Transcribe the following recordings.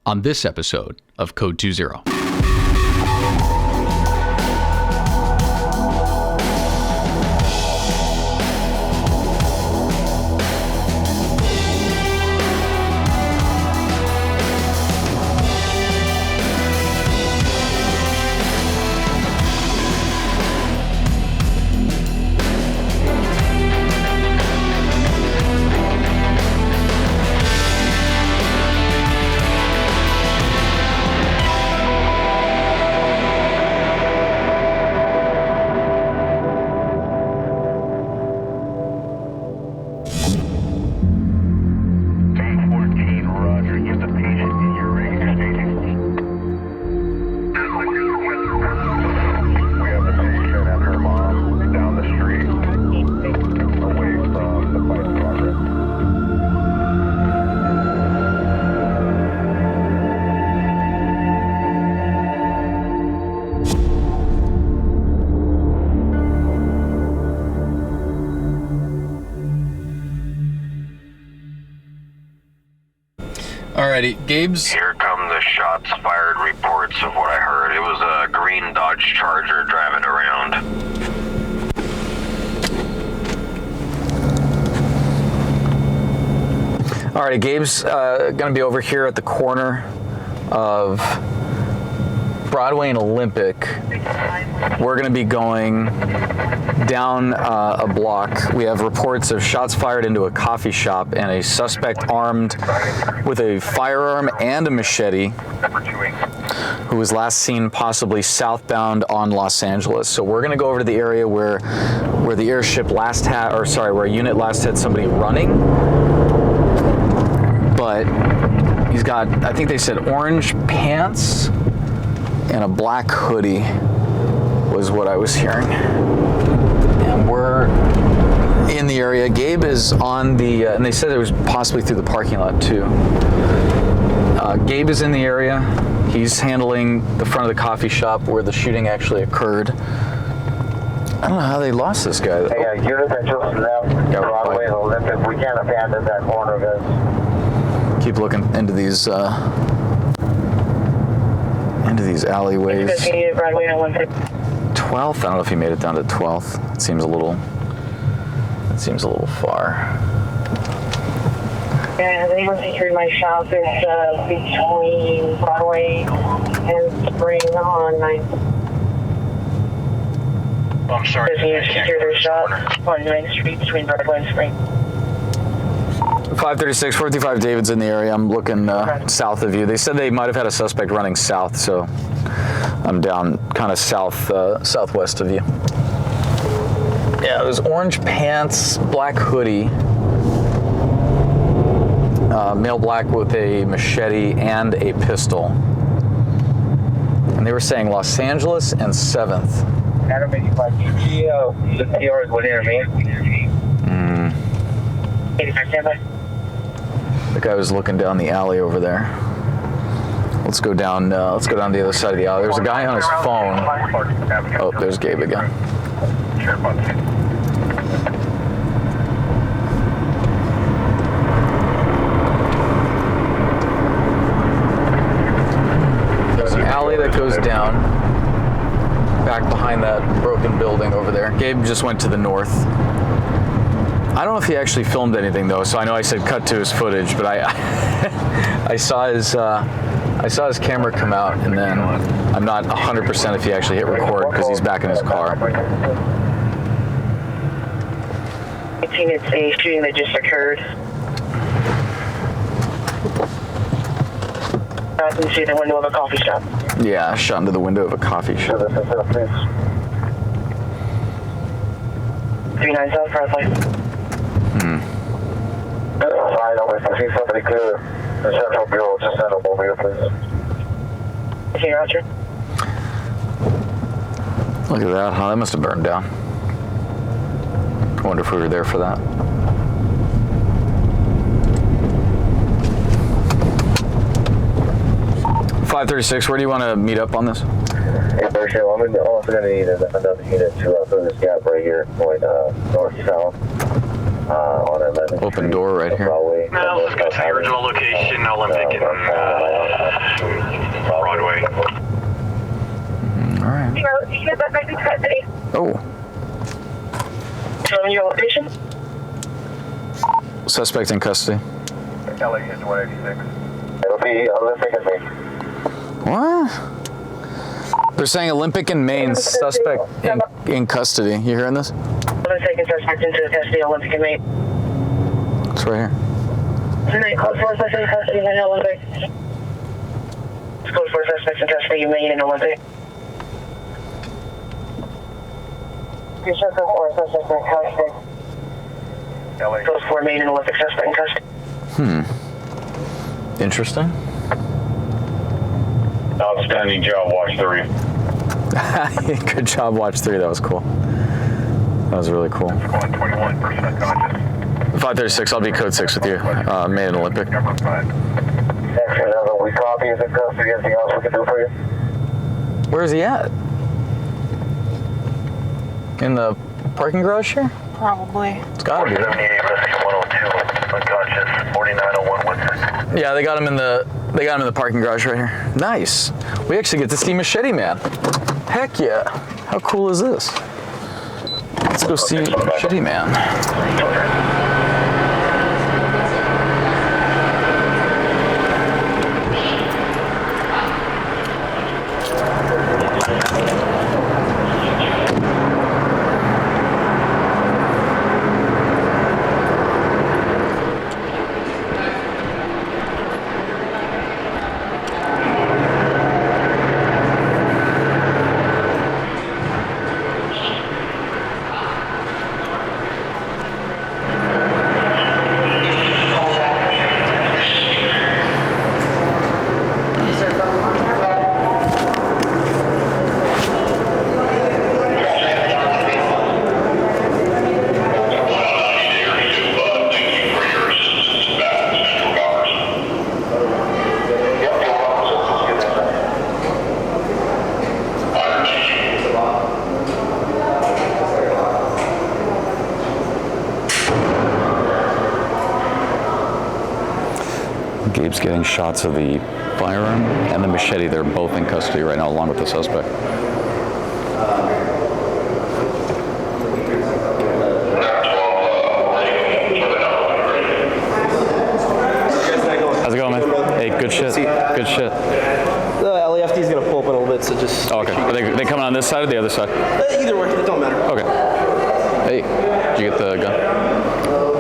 on this episode of Code 20. Alrighty, Gabe's... Here come the shots fired reports of what I heard. It was a green Dodge Charger driving around. Alrighty, Gabe's gonna be over here at the corner of Broadway and Olympic. We're gonna be going down a block. We have reports of shots fired into a coffee shop and a suspect armed with a firearm and a machete who was last seen possibly southbound on Los Angeles. So we're gonna go over to the area where the airship last had, or sorry, where a unit last had somebody running. But he's got, I think they said orange pants and a black hoodie was what I was hearing. And we're in the area. Gabe is on the, and they said it was possibly through the parking lot too. Gabe is in the area. He's handling the front of the coffee shop where the shooting actually occurred. I don't know how they lost this guy. Hey, units are just left Broadway and Olympic. We can't abandon that corner, guys. Keep looking into these alleyways. 12th? I don't know if he made it down to 12th. It seems a little far. Yeah, they were secured my shop is between Broadway and Spring on 9th. Oh, I'm sorry. They secured their shop on 9th Street between Broadway and Spring. 536, 455 David's in the area. I'm looking south of you. They said they might have had a suspect running south, so I'm down kind of southwest of you. Yeah, it was orange pants, black hoodie, male black with a machete and a pistol. And they were saying Los Angeles and 7th. Adam 85 GTO. The TR is what here, man. 85 standby. The guy was looking down the alley over there. Let's go down the other side of the alley. There's a guy on his phone. Oh, there's Gabe again. There's an alley that goes down back behind that broken building over there. Gabe just went to the north. I don't know if he actually filmed anything though, so I know I said cut to his footage, but I saw his camera come out, and then I'm not 100% if he actually hit record because he's back in his car. I think it's a shooting that just occurred. I can see the window of a coffee shop. Yeah, shot into the window of a coffee shop. 39 South Broadway. I know if I see somebody clear the Central Bureau, just send them over here, please. Okay, Roger. Look at that, huh? That must have burned down. I wonder if we were there for that. .536, where do you want to meet up on this? If Show. I'm also going to need another unit to fill this gap right here, going north-south on 11th Open Street, door right here. Broadway. Now let's go to the original location, Olympic and Broadway. All right. Oh. Tell me your location. Suspect in custody. LA is 186. It'll be Olympic and Maine. What? They're saying Olympic and Maine suspect in custody. You hearing this? Let's take a suspect into custody, Olympic and Maine. It's right here. Tonight, code 4 suspect in custody, Maine, Olympic. It's code 4 suspects in custody, Maine and Olympic. You're code 4 suspects in custody. Code 4 Maine and Olympic suspect in custody. Interesting. Outstanding job, Watch 3. Good job, Watch 3. That was cool. That was really cool. 21% conscious. 536, I'll be code 6 with you. Maine and Olympic. Excellent. We copy. Is it custody? Anything else we can do for you? Where is he at? In the parking garage here? Probably. It's gotta be. 78, missing 102, unconscious, 4901 Winter. Yeah, they got him in the parking garage right here. Nice. We actually get to see Machete Man. Heck yeah. How cool is this? Let's go see Machete Man. Gabe's getting shots of the firearm and the machete. They're both in custody right now, along with the suspect. How's it going, man? Hey, good shit. Good shit. The LAFD is going to pull up in a little bit, so just... Oh, okay. Are they coming on this side or the other side? Either way, it don't matter. Okay. Hey, did you get the gun?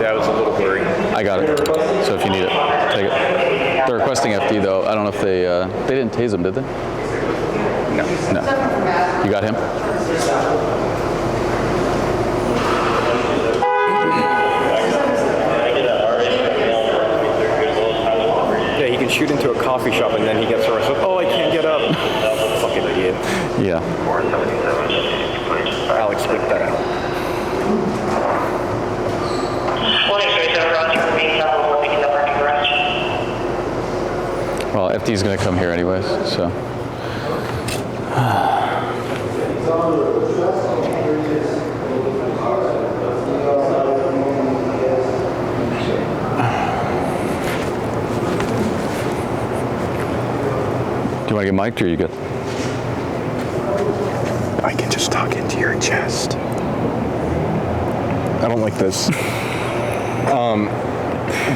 Yeah, it was a little blurry. I got it. So if you need it, take it. They're requesting FD though. I don't know if they didn't tase him, did they? No. No. You got him? Yeah, he can shoot into a coffee shop and then he gets arrested. Oh, I can't get up. Fucking idiot. Yeah. Alex, split that out. Well, FD's gonna come here anyways, so. Do you want to get mic'd or are you good? I can just talk into your chest. I don't like this.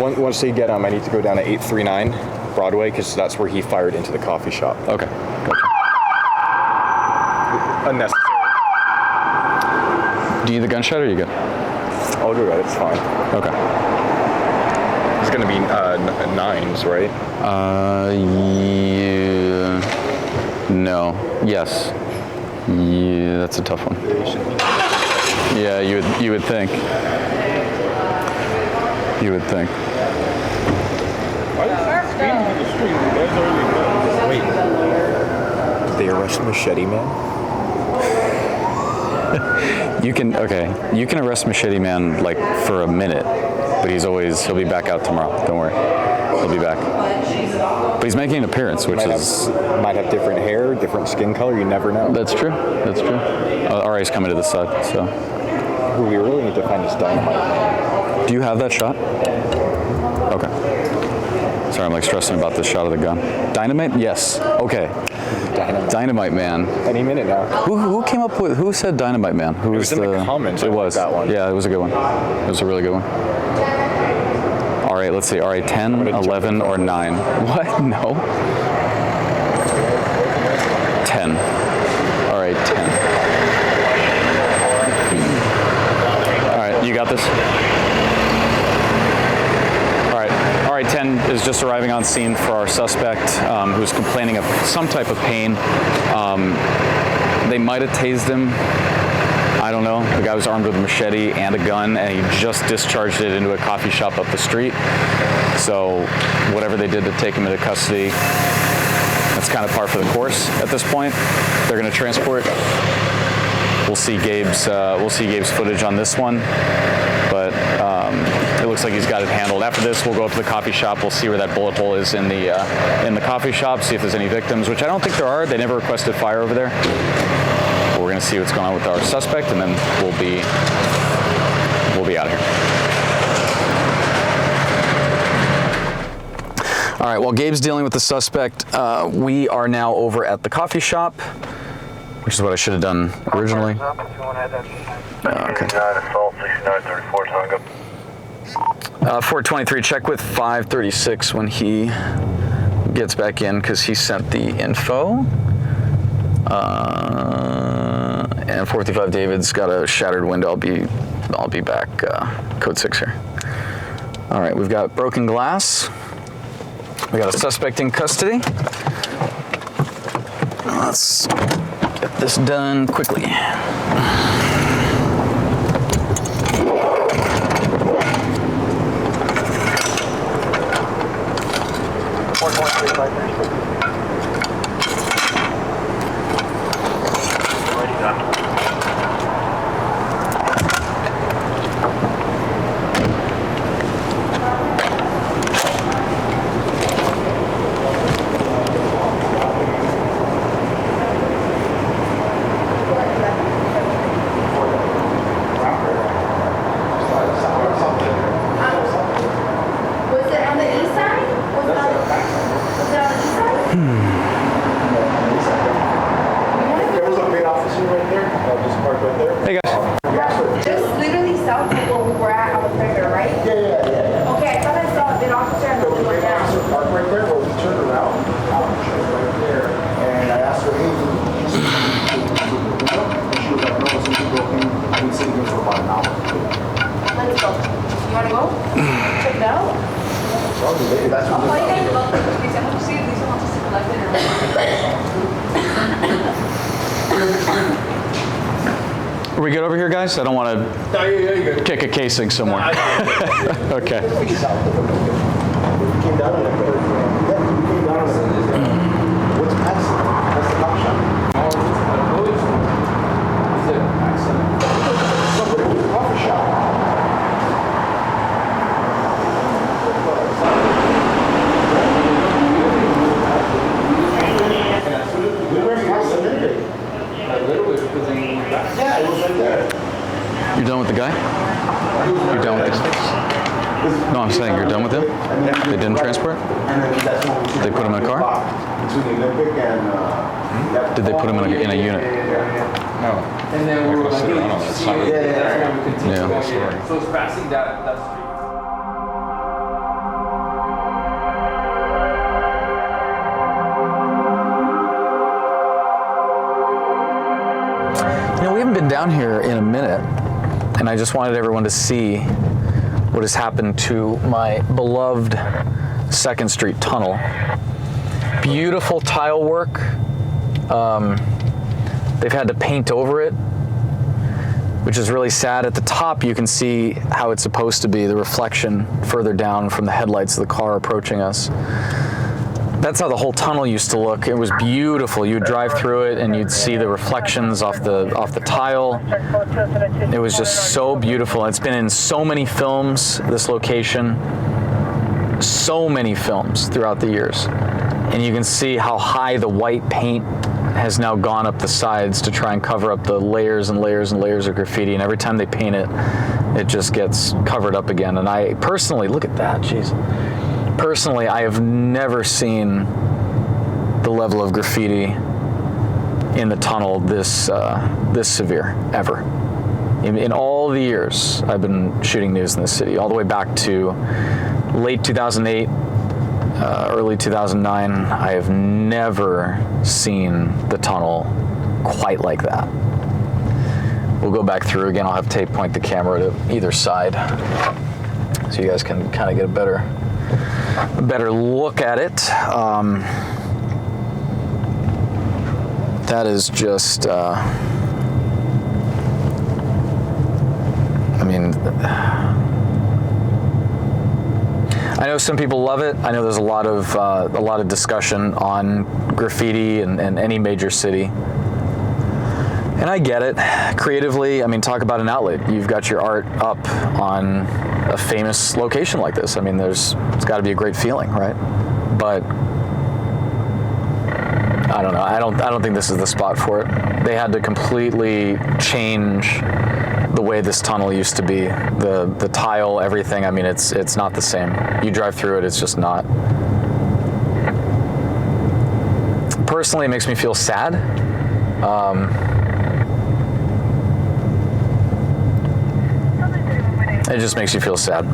Once they get him, I need to go down to 839 Broadway because that's where he fired into the coffee shop. Okay, gotcha. Unnecessary. Do you need the gunshot or are you good? I'll do that. It's fine. Okay. It's gonna be nines, right? Yeah. No. Yes. Yeah, that's a tough one. Yeah, you would think. You would think. Wait. Did they arrest Machete Man? You can arrest Machete Man like for a minute, but he'll be back out tomorrow. Don't worry. He'll be back. But he's making an appearance, which might have different hair, different skin color. You never know. That's true. That's true. RA's coming to the side, so. We really need to find this dynamite. Do you have that shot? Okay. Sorry, I'm like stressing about this shot of the gun. Dynamite? Yes. Okay. Dynamite Man. Any minute now. Who came up with? Who said Dynamite Man? Who was in the comments. It was that one. Yeah, it was a good one. It was a really good one. All right, let's see. All right, 10, 11, or 9. What? No. 10. All right, 10. All right, you got this. All right, 10 is just arriving on scene for our suspect who's complaining of some type of pain. They might have tased him. I don't know. The guy was armed with a machete and a gun, and he just discharged it into a coffee shop up the street. So whatever they did to take him into custody, that's kind of par for the course at this point. They're going to transport. We'll see Gabe's footage on this one, but it looks like he's got it handled. After this, we'll go up to the coffee shop. We'll see where that bullet hole is in the coffee shop. See if there's any victims, which I don't think there are. They never requested fire over there. But we're going to see what's going on with our suspect, and then we'll be out of here. All right. While Gabe's dealing with the suspect, we are now over at the coffee shop, which is what I should have done originally. Okay. 423, check with 536 when he gets back in, because he sent the info. And 455 David's got a shattered window. I'll be back. Code 6 here. All right, we've got broken glass. We got a suspect in custody. Let's get this done quickly. Are we good over here, guys? I don't want to kick a casing somewhere. Okay. You're done with the guy? You're done with this? No, I'm saying you're done with him? They didn't transport? Did they put him in a car? Did they put him in a unit? No. And then we were like, Yeah. So it's passing that street. You know, we haven't been down here in a minute, and I just wanted everyone to see what has happened to my beloved 2nd Street tunnel. Beautiful tile work. They've had to paint over it, which is really sad. At the top, you can see how it's supposed to be, the reflection further down from the headlights of the car approaching us. That's how the whole tunnel used to look. It was beautiful. You'd drive through it and you'd see the reflections off the tile. It was just so beautiful. It's been in so many films, this location. so many films throughout the years, and you can see how high the white paint has now gone up the sides to try and cover up the layers and layers and layers of graffiti, and every time they paint it, it just gets covered up again. And I personally, look at that, jeez. Personally, I have never seen the level of graffiti in the tunnel this severe, ever. In all the years I've been shooting news in this city, all the way back to late 2008, early 2009, I have never seen the tunnel quite like that. We'll go back through again. I'll have tape point the camera to either side so you guys can kind of get a better look at it. That is just, I mean, I know some people love it. I know there's a lot of discussion on graffiti in any major city. And I get it. Creatively, I mean, talk about an outlet. You've got your art up on a famous location like this. I mean, it's got to be a great feeling, right? But I don't know. I don't think this is the spot for it. They had to completely change the way this tunnel used to be. The tile, everything. I mean, it's not the same. You drive through it, it's just not. Personally, it makes me feel sad. It just makes you feel sad.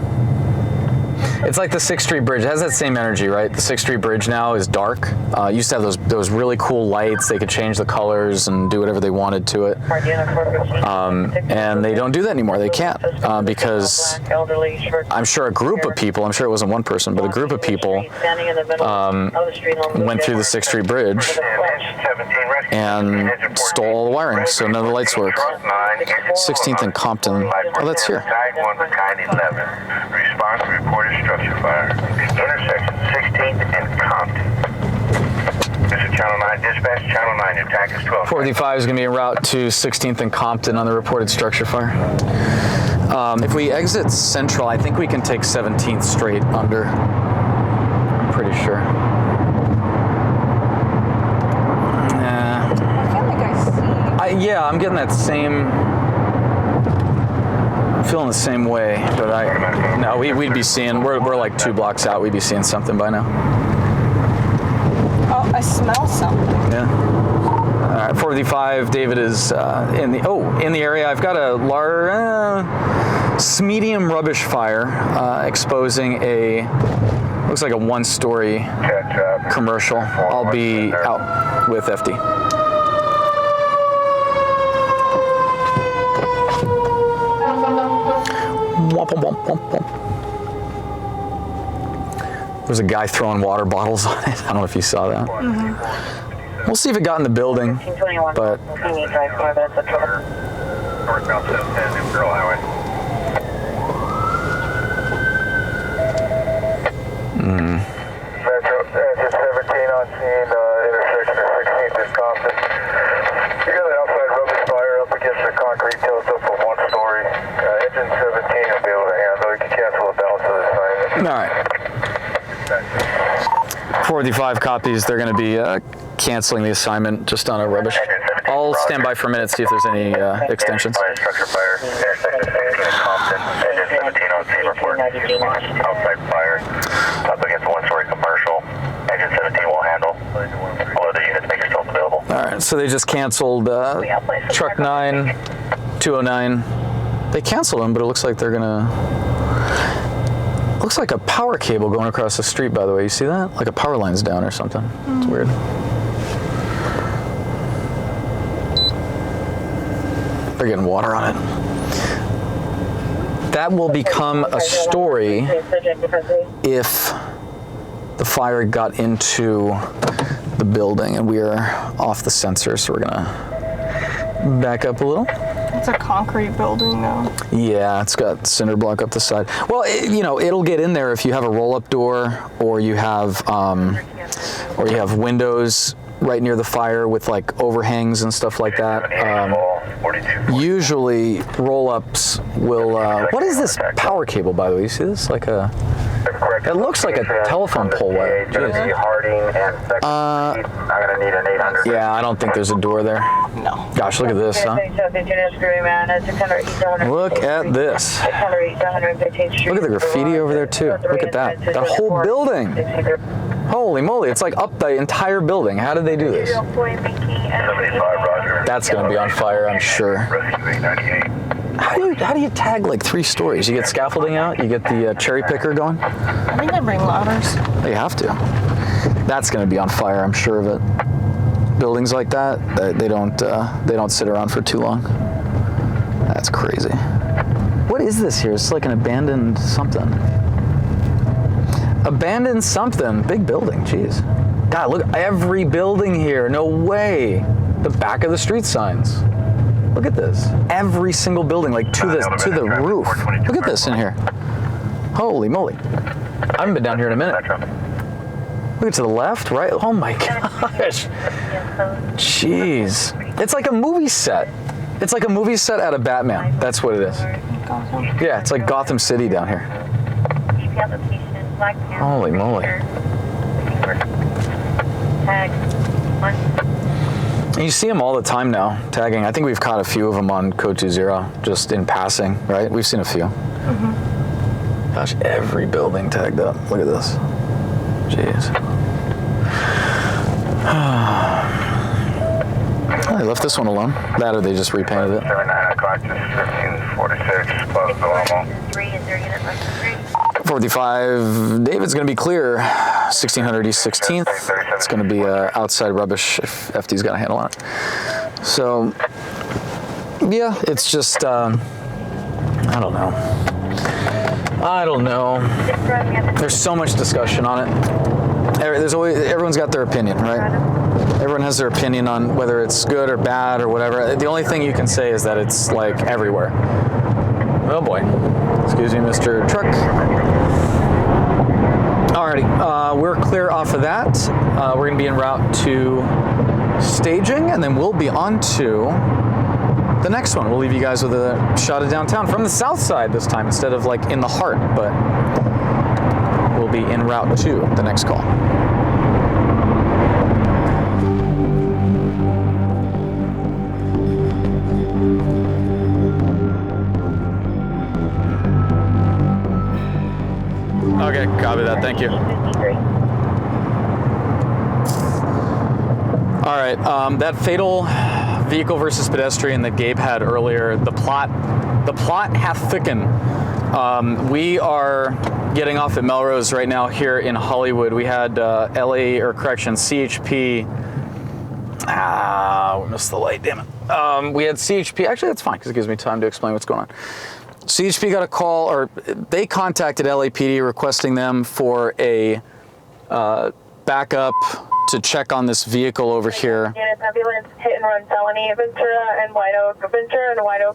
It's like the 6th Street Bridge. It has that same energy, right? The 6th Street Bridge now is dark. Used to have those really cool lights. They could change the colors and do whatever they wanted to it. And they don't do that anymore. They can't because I'm sure a group of people, I'm sure it wasn't one person, but a group of people went through the 6th Street Bridge and stole all the wiring, so none of the lights work. 16th and Compton. Oh, that's here. Response reported structure fire. Intersection 16th and Compton. This is Channel 9 dispatch. Channel 9, your attack is 12. 455 is going to be en route to 16th and Compton on the reported structure fire. If we exit Central, I think we can take 17th straight under. I'm pretty sure. I feel like I see. Yeah, I'm getting that same. Feeling the same way, but no, we'd be seeing. We're like 2 blocks out. We'd be seeing something by now. Oh, I smell something. Yeah. All right, 455. David is in the area. I've got a medium rubbish fire exposing looks like a 1-story commercial. I'll be out with FD. There's a guy throwing water bottles on it. I don't know if you saw that. Mm-hmm. We'll see if it got in the building, but Northbound 710, New Girl Highway. Metro 17 on scene, intersection of 16th and Compton. You got an outside rubbish fire up against the concrete tilt up of 1-story. Engine 17 will be able to handle. You can cancel the balance of the assignment. all right. 45 copies. They're going to be canceling the assignment just on a rubbish. I'll stand by for a minute, see if there's any extensions. Structure fire, intersection 16 and Compton. Engine 17 on scene report. Outside fire up against a 1-story commercial. Engine 17 will handle. All other units make yourself available. All right, so they just canceled truck 9, 209. They canceled them, but it looks like they're gonna. Looks like a power cable going across the street. By the way, you see that? Like a power line's down or something. It's weird. They're getting water on it. That will become a story if the fire got into the building, and we are off the sensor, so we're gonna back up a little. It's a concrete building now. Yeah, it's got cinder block up the side. Well, it'll get in there if you have a roll-up door, or you have windows right near the fire with like overhangs and stuff like that. usually roll-ups will, what is this power cable, by the way? You see this? Like a, it looks like a telephone pole wire. Jeez. I'm gonna need an 800. Yeah, I don't think there's a door there. No. Gosh, look at this, huh? Look at this. Look at the graffiti over there, too. Look at that. The whole building. Holy moly, it's like up the entire building. How did they do this? That's going to be on fire, I'm sure. How do you tag like 3 stories? You get scaffolding out, you get the cherry picker going? I think they bring ladders. You have to. That's going to be on fire, I'm sure of it. Buildings like that, they don't sit around for too long. That's crazy. What is this here? It's like an abandoned something. Abandoned something. Big building, jeez. God, look, every building here. No way. The back of the street signs. Look at this. Every single building, like to the roof. Look at this in here. Holy moly. I haven't been down here in a minute. Look to the left, right? Oh my gosh. Jeez. It's like a movie set. It's like a movie set out of Batman. That's what it is. Yeah, it's like Gotham City down here. Holy moly. And you see them all the time now, tagging. I think we've caught a few of them on Code 20, just in passing, right? We've seen a few. Mm-hmm. Gosh, every building tagged up. Look at this. Jeez. Oh, they left this one alone. That or they just repainted it. 9 o'clock to 1546, close to Alamo. 45, David's going to be clear. 1600 East 16th. It's going to be outside rubbish if FD's got a handle on it. So, yeah, it's just, I don't know. There's so much discussion on it. Everyone's got their opinion, right? Everyone has their opinion on whether it's good or bad or whatever. The only thing you can say is that it's like everywhere. Oh boy. Excuse me, Mr. Truck. Alrighty, we're clear off of that. We're going to be en route to staging, and then we'll be on to the next one. We'll leave you guys with a shot of downtown from the south side this time instead of like in the heart, but we'll be en route to the next call. Okay, copy that. Thank you. All right, that fatal vehicle versus pedestrian that Gabe had earlier, the plot hath thickened. We are getting off at Melrose right now here in Hollywood. We had CHP. We missed the light, damn it. We had CHP. Actually, that's fine because it gives me time to explain what's going on. CHP got a call, or they contacted LAPD requesting them for a backup to check on this vehicle over here. Units, ambulance, hit and run felony, Ventura and White Oak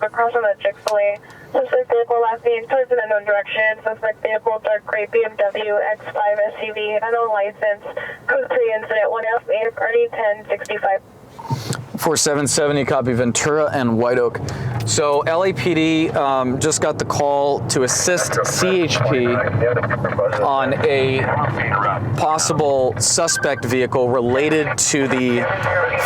across from the Chick-fil-A. Suspect vehicle last seen towards an unknown direction. Suspect vehicle dark gray BMW X5 SUV, unknown license. Code 3 incident 1F 8 party 1065. 4770, copy Ventura and White Oak. So LAPD just got the call to assist CHP on a possible suspect vehicle related to the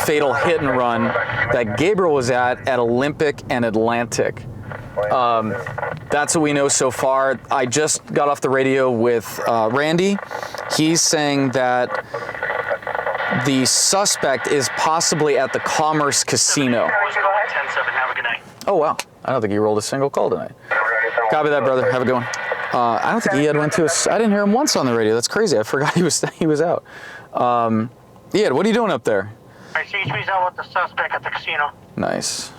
fatal hit and run that Gabriel was at Olympic and Atlantic. That's what we know so far. I just got off the radio with Randy. He's saying that the suspect is possibly at the Commerce Casino. 10-7, have a good night. Oh, wow. I don't think he rolled a single call tonight. Copy that, brother. Have a good one. I don't think Iad went to I didn't hear him once on the radio. That's crazy. I forgot he was out. Iad, what are you doing up there? CHP's out with the suspect at the casino. Nice.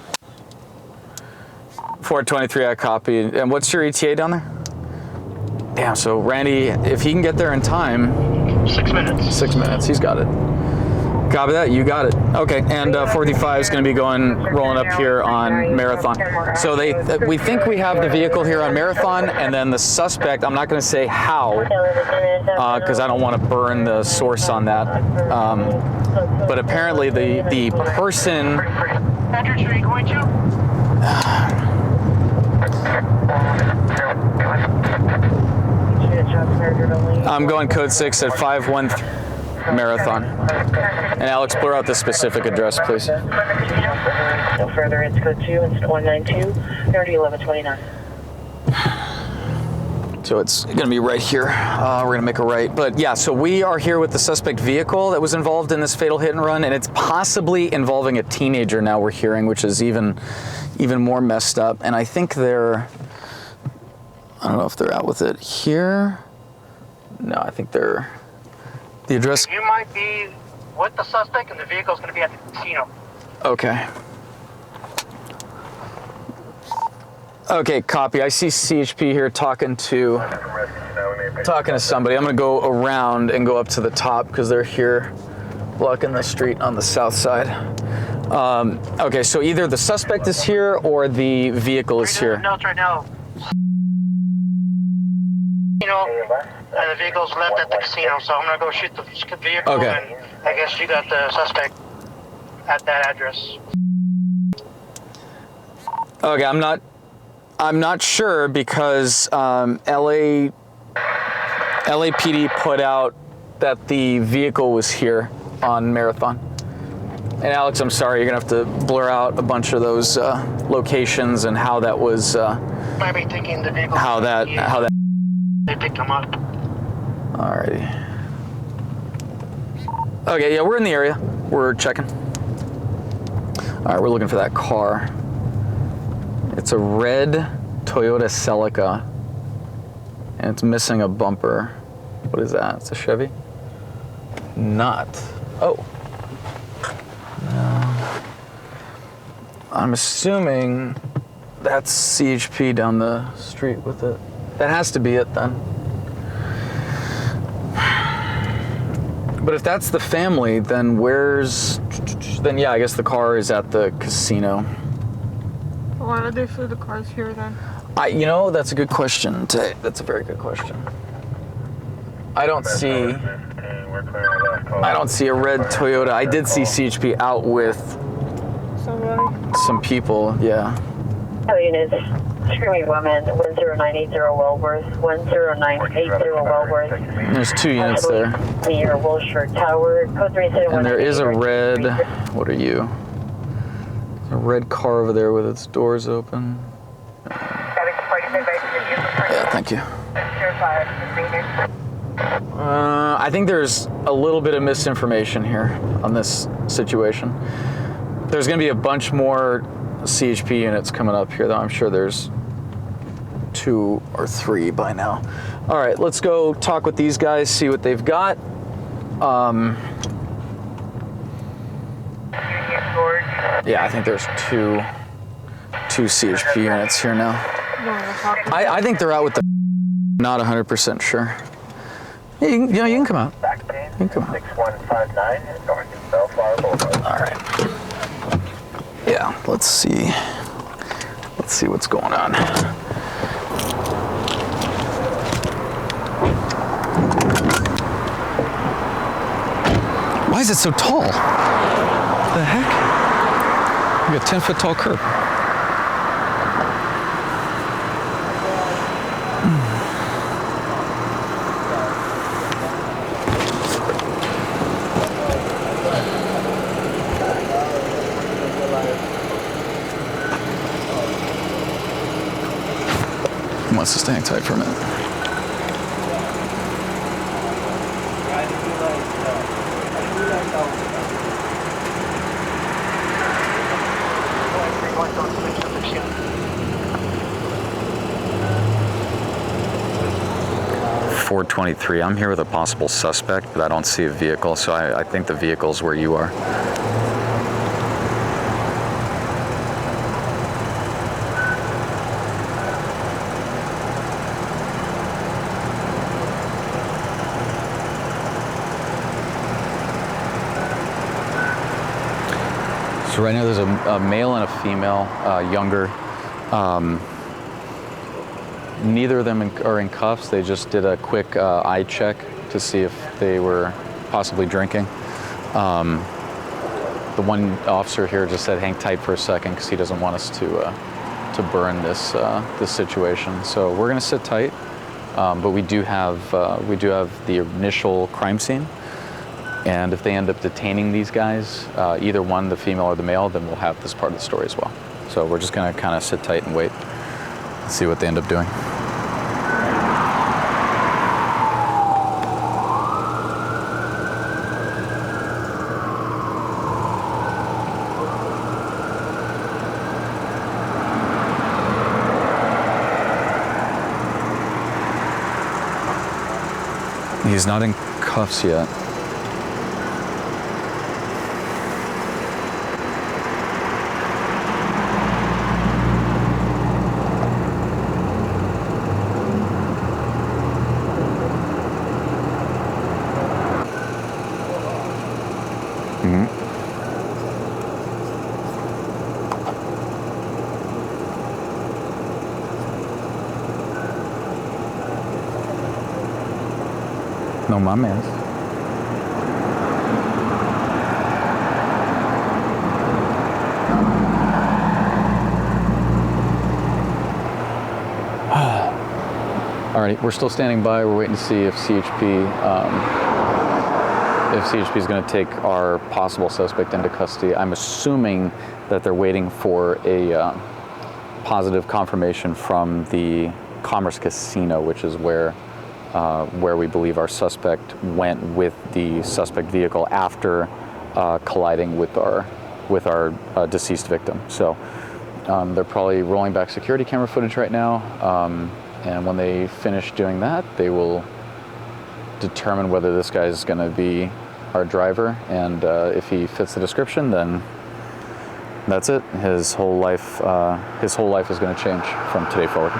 423, I copy. And what's your ETA down there? Damn, so Randy, if he can get there in time... 6 minutes. 6 minutes. He's got it. Copy that. You got it. Okay, and 45 is going to be rolling up here on Marathon. So we think we have the vehicle here on Marathon, and then the suspect, I'm not going to say how, because I don't want to burn the source on that. But apparently the person Entrance, are you going to? I'm going code 6 at 513 Marathon. And Alex, blur out the specific address, please. No further, it's code 2, it's 192, 301129. So it's going to be right here. We're going to make a right. But yeah, so we are here with the suspect vehicle that was involved in this fatal hit and run, and it's possibly involving a teenager now we're hearing, which is even more messed up. And I think I don't know if they're out with it here. No, I think the address. You might be with the suspect, and the vehicle's going to be at the casino. Okay. Okay, copy. I see CHP here talking to somebody. I'm going to go around and go up to the top because they're here blocking the street on the south side. Okay, so either the suspect is here or the vehicle is here. Notes right now. And the vehicle's left at the casino, so I'm going to go shoot the vehicle. Okay. And I guess you got the suspect at that address. Okay, I'm not sure because LAPD put out that the vehicle was here on Marathon. And Alex, I'm sorry, you're gonna have to blur out a bunch of those locations and how that was. Might be thinking the vehicle. How that. They picked him up. Alrighty. Okay, yeah, we're in the area. We're checking. All right, we're looking for that car. It's a red Toyota Celica, and it's missing a bumper. What is that? It's a Chevy? Not. Oh. No. I'm assuming that's CHP down the street with it. That has to be it then. But if that's the family, then then yeah, I guess the car is at the casino. Why did they say the car's here then? That's a good question. That's a very good question. I don't see a red Toyota. I did see CHP out with some people, yeah. Hello, units. Screaming woman, 10980 Wellworth, 10980 Wellworth. There's 2 units there. Near Wilshire Tower, code 371. And there is a red, what are you? A red car over there with its doors open. Yeah, thank you. I think there's a little bit of misinformation here on this situation. There's going to be a bunch more CHP units coming up here, though. I'm sure there's 2 or 3 by now. All right, let's go talk with these guys, see what they've got. Yeah, I think there's two CHP units here now. I think they're out with the. Not 100% sure. Yeah, you can come out. You can come out. 6159 north and Bellflower Boulevard. All right. Yeah, let's see. Let's see what's going on. Why is it so tall? The heck? You got a 10-foot tall curb. He wants to stay tight for a minute. .423. I'm here with a possible suspect, but I don't see a vehicle, so I think the vehicle's where you are. So right now there's a male and a female, younger. Neither of them are in cuffs. They just did a quick eye check to see if they were possibly drinking. The one officer here just said hang tight for a second because he doesn't want us to burn this this situation. So we're going to sit tight, but we do have the initial crime scene, and if they end up detaining these guys, either one, the female or the male, then we'll have this part of the story as well. So we're just going to kind of sit tight and wait and see what they end up doing. He's not in cuffs yet. No mames. Alrighty, we're still standing by. We're waiting to see if CHP is going to take our possible suspect into custody. I'm assuming that they're waiting for a positive confirmation from the Commerce Casino, which is where we believe our suspect went with the suspect vehicle after colliding with our deceased victim. So they're probably rolling back security camera footage right now, and when they finish doing that, they will determine whether this guy is going to be our driver, and if he fits the description, then that's it. His whole life is going to change from today forward.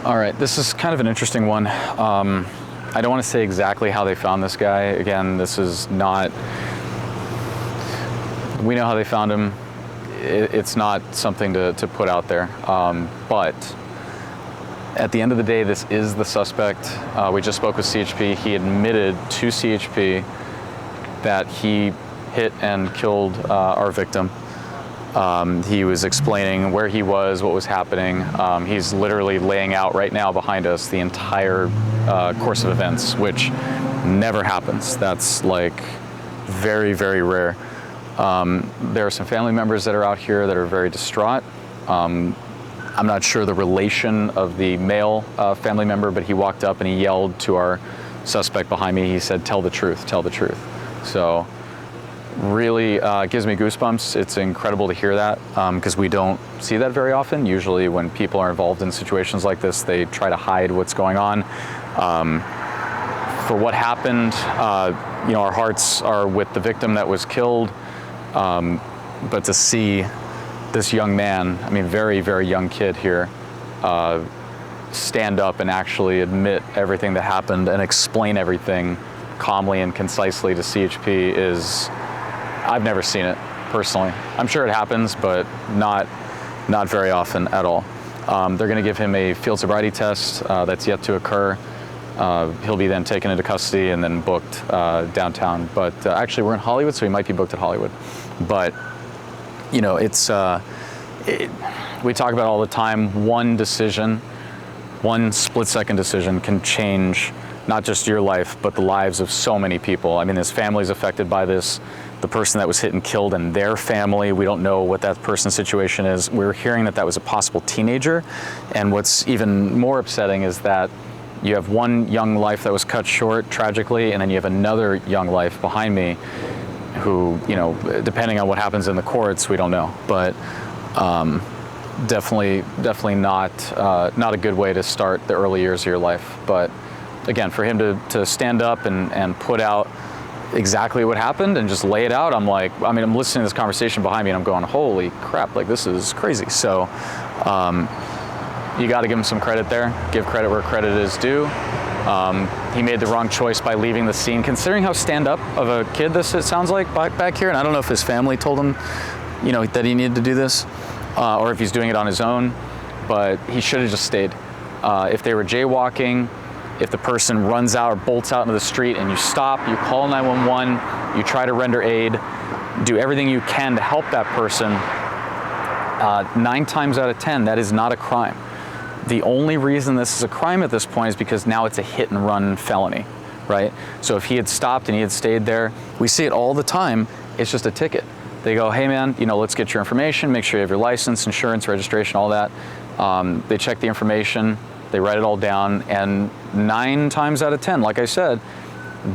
All right, this is kind of an interesting one. I don't want to say exactly how they found this guy. Again, this is not, we know how they found him. It's not something to put out there. But at the end of the day, this is the suspect. We just spoke with CHP. He admitted to CHP that he hit and killed our victim. He was explaining where he was, what was happening. He's literally laying out right now behind us the entire course of events, which never happens. That's like very, very rare. There are some family members that are out here that are very distraught. I'm not sure the relation of the male family member, but he walked up and he yelled to our suspect behind me. He said, "Tell the truth, tell the truth." So really gives me goosebumps. It's incredible to hear that because we don't see that very often. Usually when people are involved in situations like this, they try to hide what's going on. For what happened, you know, our hearts are with the victim that was killed, but to see this young man, I mean, very, very young kid here, stand up and actually admit everything that happened and explain everything calmly and concisely to CHP is, I've never seen it personally. I'm sure it happens, but not very often at all. They're going to give him a field sobriety test that's yet to occur. He'll be then taken into custody and then booked downtown. But actually, we're in Hollywood, so he might be booked at Hollywood. But you know, it's we talk about all the time. One decision one split-second decision can change not just your life, but the lives of so many people. I mean, his family's affected by this. The person that was hit and killed and their family, we don't know what that person's situation is. We're hearing that that was a possible teenager. And what's even more upsetting is that you have one young life that was cut short tragically, and then you have another young life behind me who, you know, depending on what happens in the courts, we don't know. But definitely not a good way to start the early years of your life. But again, for him to stand up and put out exactly what happened and just lay it out, I'm like, I mean, I'm listening to this conversation behind me and I'm going, holy crap, like this is crazy. So you got to give him some credit there. Give credit where credit is due. He made the wrong choice by leaving the scene, considering how stand-up of a kid this it sounds like back here. And I don't know if his family told him, you know, that he needed to do this, or if he's doing it on his own. But he should have just stayed. If they were jaywalking, if the person runs out or bolts out into the street and you stop, you call 911, you try to render aid, do everything you can to help that person, 9 times out of 10, that is not a crime. The only reason this is a crime at this point is because now it's a hit and run felony, right? So if he had stopped and he had stayed there, we see it all the time, it's just a ticket. They go, hey man, you know, let's get your information, make sure you have your license, insurance, registration, all that. They check the information, they write it all down, and 9 times out of 10, like I said,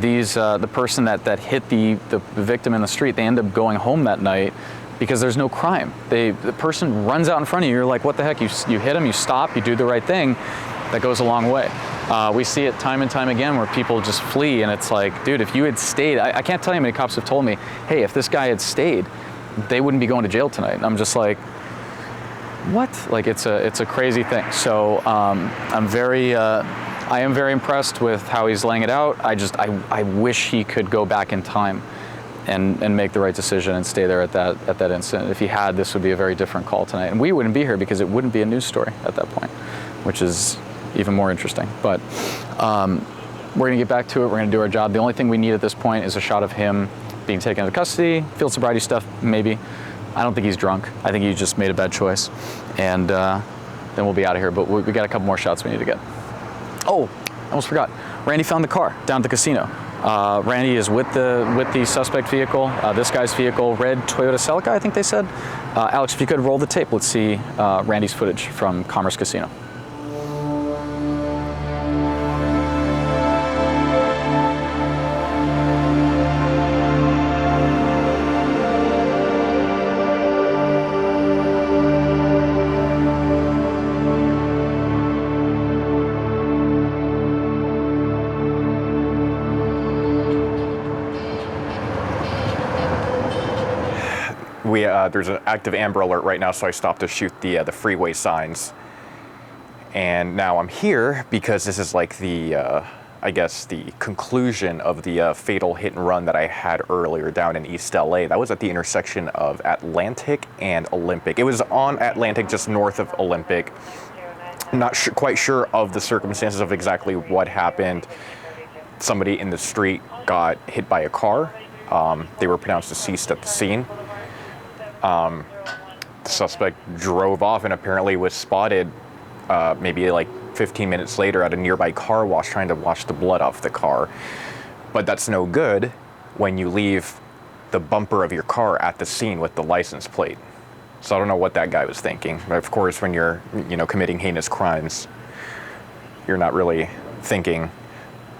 the person that hit the victim in the street, they end up going home that night because there's no crime. The person runs out in front of you, you're like, what the heck, you hit him, you stop, you do the right thing, that goes a long way. We see it time and time again where people just flee, and it's like, dude, if you had stayed, I can't tell you how many cops have told me, hey, if this guy had stayed, they wouldn't be going to jail tonight. And I'm just like, what? Like, it's a crazy thing. So I am very impressed with how he's laying it out. I wish he could go back in time and make the right decision and stay there at that instant. If he had, this would be a very different call tonight. And we wouldn't be here because it wouldn't be a news story at that point, which is even more interesting. But we're gonna get back to it, we're gonna do our job. The only thing we need at this point is a shot of him being taken into custody, field sobriety stuff, maybe. I don't think he's drunk. I think he just made a bad choice. And then we'll be out of here, but we got a couple more shots we need to get. Oh, I almost forgot. Randy found the car down at the casino. Randy is with the suspect vehicle, this guy's vehicle, red Toyota Celica, I think they said. Alex, if you could roll the tape, let's see Randy's footage from Commerce Casino. There's an active Amber Alert right now, so I stopped to shoot the freeway signs. And now I'm here because this is like the, I guess, the conclusion of the fatal hit and run that I had earlier down in East LA. That was at the intersection of Atlantic and Olympic. It was on Atlantic, just north of Olympic. I'm not quite sure of the circumstances of exactly what happened. Somebody in the street got hit by a car. They were pronounced deceased at the scene. The suspect drove off and apparently was spotted maybe like 15 minutes later at a nearby car wash trying to wash the blood off the car. But that's no good when you leave the bumper of your car at the scene with the license plate. So I don't know what that guy was thinking. But of course, when you're, committing heinous crimes, you're not really thinking,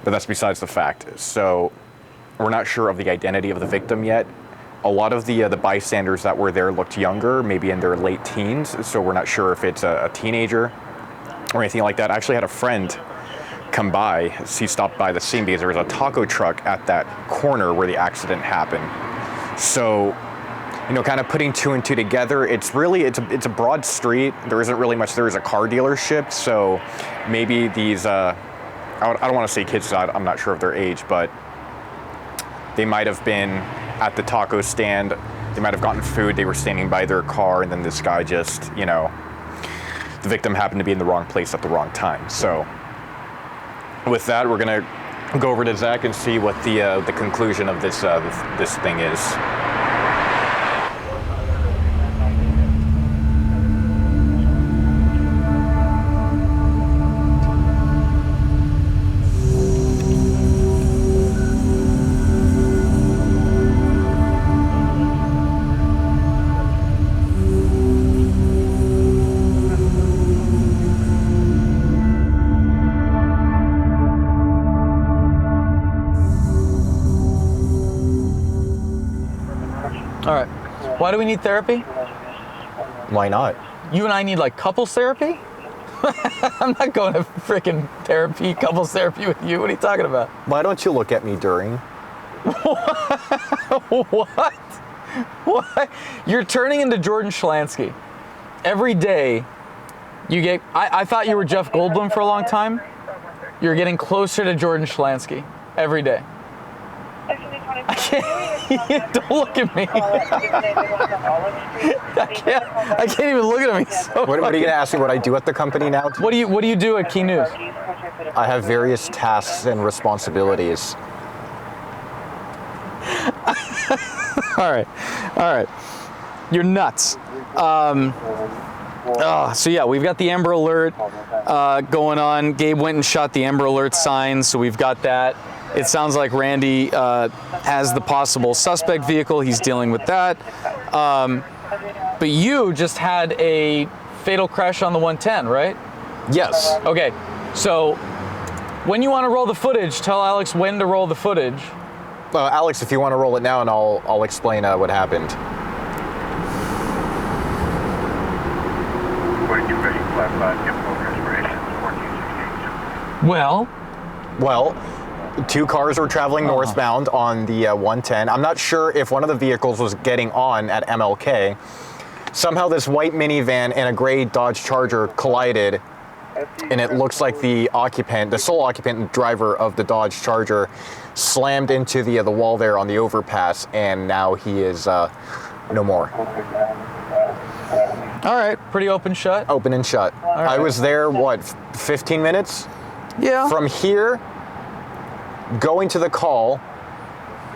but that's besides the fact. So we're not sure of the identity of the victim yet. A lot of the bystanders that were there looked younger, maybe in their late teens, so we're not sure if it's a teenager or anything like that. I actually had a friend come by. He stopped by the scene because there was a taco truck at that corner where the accident happened. So, kind of putting 2 and 2 together, it's a broad street. There isn't really much. There is a car dealership, so maybe these, I don't want to say kids, I'm not sure of their age, but they might have been at the taco stand, they might have gotten food, they were standing by their car, and then this guy just, the victim happened to be in the wrong place at the wrong time. So with that, we're gonna go over to Zach and see what the conclusion of this thing is. Why do we need therapy? Why not? You and I need like couples therapy? I'm not going to freaking therapy, couples therapy with you. What are you talking about? Why don't you look at me during? What? What? You're turning into Jordan Schlansky. Every day, you get. I thought you were Jeff Goldblum for a long time. You're getting closer to Jordan Schlansky every day. I can't. Don't look at me. I can't even look at him. He's so What are you gonna ask me what I do at the company now? What do you do at Key News? I have various tasks and responsibilities. All right. You're nuts. So yeah, we've got the Amber Alert going on. Gabe went and shot the Amber Alert sign, so we've got that. It sounds like Randy has the possible suspect vehicle. He's dealing with that. But you just had a fatal crash on the 110, right? Yes. Okay, so when you want to roll the footage, tell Alex when to roll the footage. Alex, if you want to roll it now, and I'll explain what happened. 42 ready, flat 5, get full respiration, 1468. Well, two cars were traveling northbound on the 110. I'm not sure if one of the vehicles was getting on at MLK. Somehow this white minivan and a gray Dodge Charger collided, and it looks like the sole occupant and driver of the Dodge Charger slammed into the wall there on the overpass, and now he is no more. All right, pretty open shut. Open and shut. right. I was there, 15 minutes? Yeah. From here, going to the call,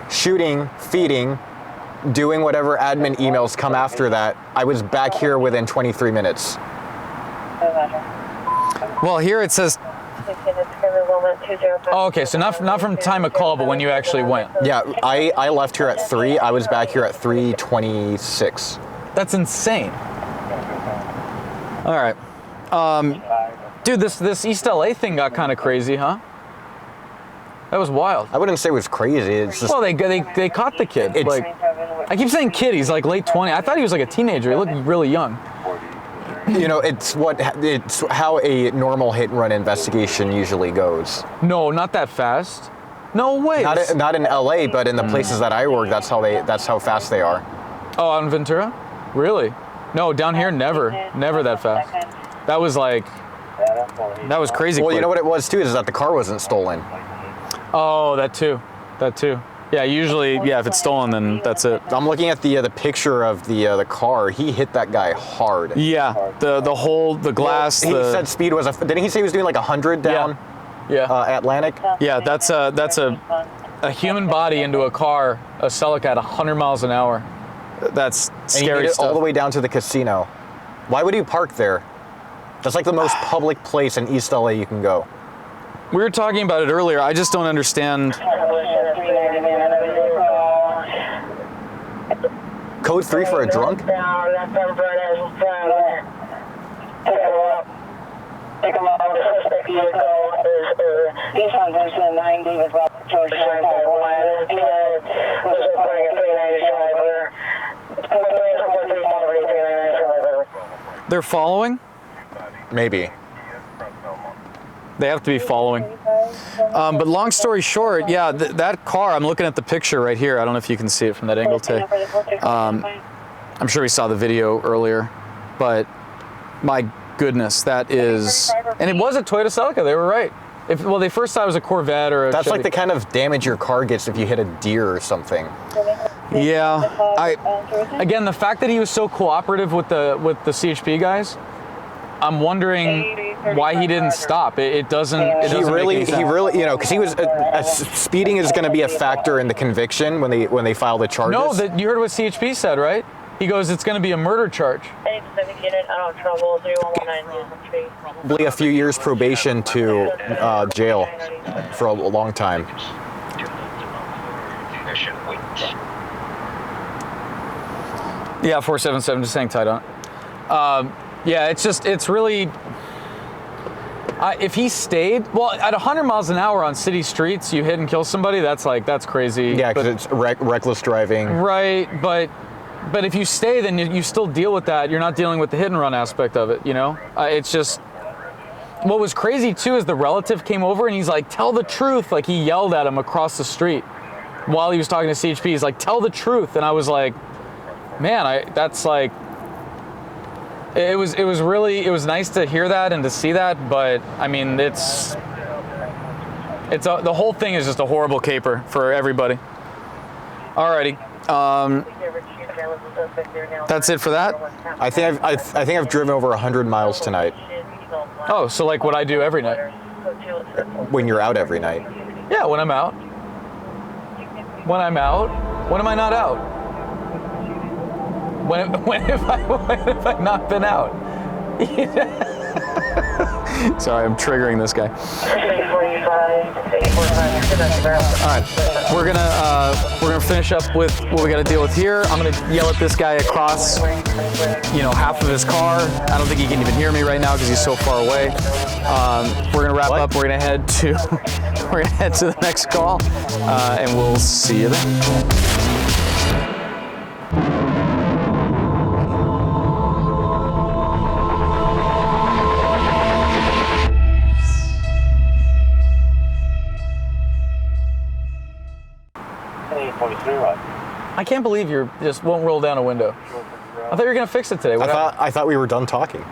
shooting, feeding, doing whatever admin emails come after that, I was back here within 23 minutes. Well, here it says. Oh, okay, so not from time of call, but when you actually went. Yeah, I left here at 3. I was back here at 3:26. That's insane. All right. Dude, this East LA thing got kind of crazy, huh? That was wild. I wouldn't say it was crazy. It's just. Well, they caught the kid. Like, I keep saying kid. He's like late 20. I thought he was like a teenager. He looked really young. You know, it's how a normal hit and run investigation usually goes. No, not that fast. No way. Not in LA, but in the places that I work, that's how fast they are. Oh, out in Ventura? Really? No, down here, never that fast. That was crazy. Well, quick. you know what it was too is that the car wasn't stolen. Oh, that too. Yeah, usually, if it's stolen, then that's it. I'm looking at the picture of the car. He hit that guy hard. Yeah, the glass. Well, he said speed was didn't he say he was doing like 100 down? Yeah. Atlantic. Yeah, that's a human body into a car, a Celica at 100 miles an hour. That's scary and he made it stuff. all the way down to the casino. Why would he park there? That's like the most public place in East LA you can go. We were talking about it earlier. I just don't understand. Code 3 for a drunk? Pick him up. The suspect vehicle is he's on Vincent 9 David Robert George There's reporting a 395. They're following? Maybe. They have to be following. But long story short, yeah, that car, I'm looking at the picture right here. I don't know if you can see it from that angle, Tay. I'm sure we saw the video earlier, but my goodness, that is... And it was a Toyota Celica, they were right. They first thought it was a Corvette or a That's Chevy. like the kind of damage your car gets if you hit a deer or something. Yeah, again, the fact that he was so cooperative with the CHP guys, I'm wondering why he didn't stop. It doesn't make any sense. You know, because he was speeding is going to be a factor in the conviction when they file the charges. No, you heard what CHP said, right? He goes, it's going to be a murder charge. Probably a few years probation to jail for a long time. Yeah, 477, just hang tight on it. Yeah, it's really, if he stayed, at 100 miles an hour on city streets, you hit and kill somebody, that's crazy. Yeah, because it's reckless driving. Right, but but if you stay, then you still deal with that. You're not dealing with the hit and run aspect of it, you know? It's just, what was crazy too is the relative came over and he's like, tell the truth. Like he yelled at him across the street while he was talking to CHP. He's like, tell the truth. And I was like, man, that's like, it was nice to hear that and to see that. But I mean, the whole thing is just a horrible caper for everybody. Alrighty. That's it for that? I think I've driven over 100 miles tonight. Oh, so like what I do every night? When you're out every night. Yeah, when I'm out. When I'm out? When am I not out? When have I not been out? Sorry, I'm triggering this guy. All right, we're gonna finish up with what we got to deal with here. I'm gonna yell at this guy across, half of his car. I don't think he can even hear me right now because he's so far away. We're gonna wrap up. We're gonna head to the next call, and we'll see you then. I can't believe you just won't roll down a window. I thought you were gonna fix it today. I thought we were done talking.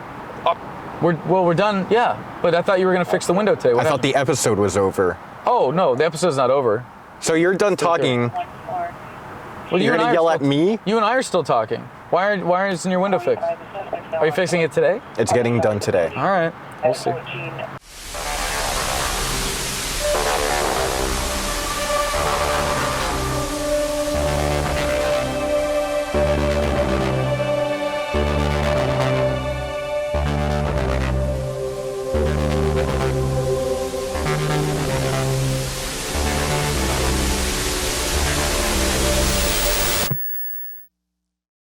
We're done. Yeah, but I thought you were gonna fix the window today. I thought the episode was over. Oh no, the episode's not over. So you're done talking. Well, you're gonna yell at me? You and I are still talking. Why isn't your window fixed? Are you fixing it today? It's getting done today. All right, we'll see.